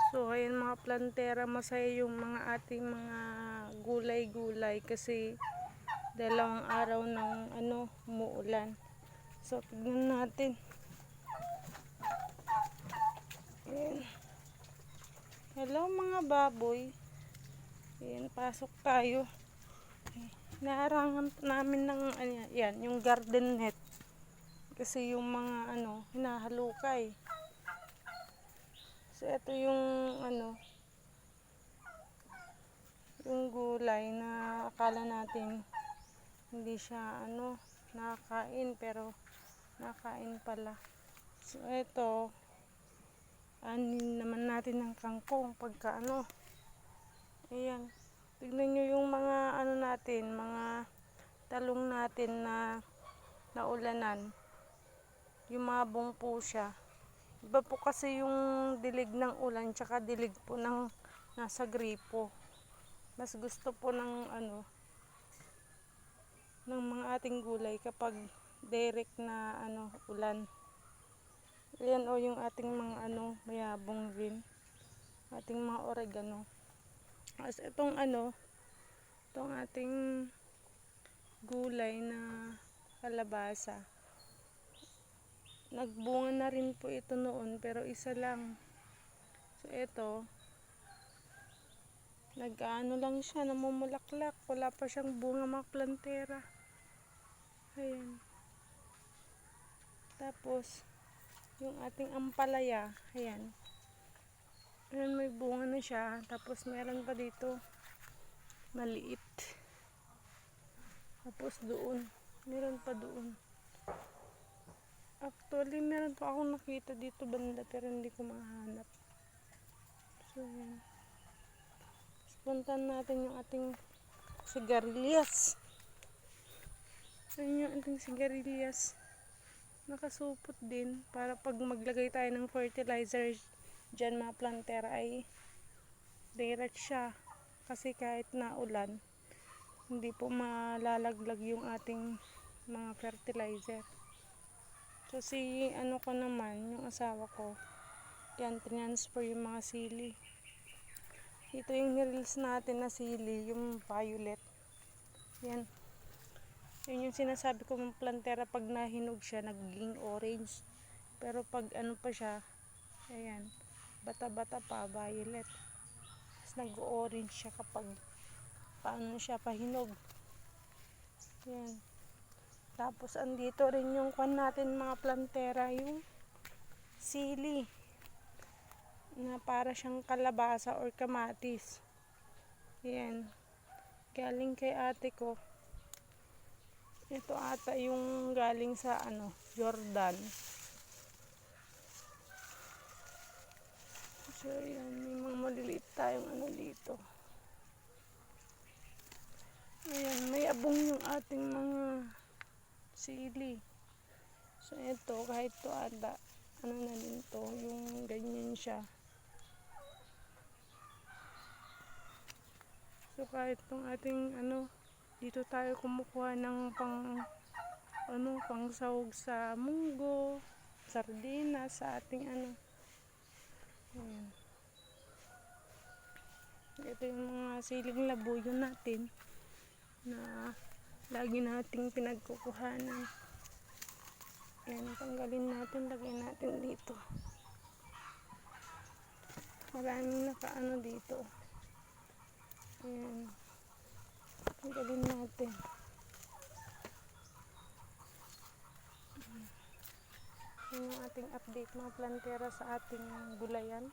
So ayan mga plantera, masaya yung mga ating mga gulay-gulay kasi dalawang araw ng umuulan. So tignan natin. Ayan. Hello mga baboy. Ayan, pasok tayo. Naarangan namin ng yan, yung garden net. Kasi yung mga hinahalukay. So ito yung yung gulay na akala natin hindi siya nakakain, pero nakain pala. So ito, anin naman natin ng kangkong pagka ayan, tignan nyo yung mga natin, mga talong natin na naulanan, yung mga bungpo siya. Iba po kasi yung dilig ng ulan tsaka dilig po ng nasa gripo. Mas gusto po ng ng mga ating gulay kapag direct na ulan. Ayan yung ating mga mayabong rin. Ating mga oregano. As itong itong ating gulay na kalabasa. Nagbunga na rin po ito noon, pero isa lang. So ito, lang siya, namumulaklak. Wala pa siyang bunga mga plantera. Ayan. Tapos, yung ating ampalaya, ayan. Ayan, may bunga na siya. Tapos meron pa dito, maliit. Tapos doon, meron pa doon. Actually, meron pa akong nakita dito banda, pero hindi ko mahanap. So, ayan. Puntan natin yung ating sigarilyas. Ayan yung ating sigarilyas. Nakasupot din para pag maglagay tayo ng fertilizer dyan mga plantera ay direct siya. Kasi kahit na ulan, hindi po malalaglag yung ating mga fertilizer. So si ko naman, yung asawa ko, yan, transfer yung mga sili. Ito yung nirelease natin na sili, yung violet. Yan. Yun yung sinasabi ko ng plantera, pag nahinog siya, nagiging orange. Pero pag pa siya, ayan, bata-bata pa, violet. Tapos nag-orange siya kapag paano siya pahinog. Yan. Tapos andito rin yung kwan natin mga plantera, yung sili na para siyang kalabasa or kamatis. Yan. Galing kay ate ko. Ito ata yung galing sa Jordan. So yan, may mga maliliit tayong dito. Ayan, may abong yung ating mga sili. So ito, kahit to ata na din to, yung ganyan siya. So kahit tong ating dito tayo kumukuha ng pang sahog sa munggo, sardinas, sa ating ayan. Ito yung mga siling labuyo natin na lagi nating pinagkukuhanan. Ayan, tanggalin natin, lagay natin dito. Maraming dito. Ayan, tanggalin natin. Ayan yung ating update mga plantera sa ating gulayan.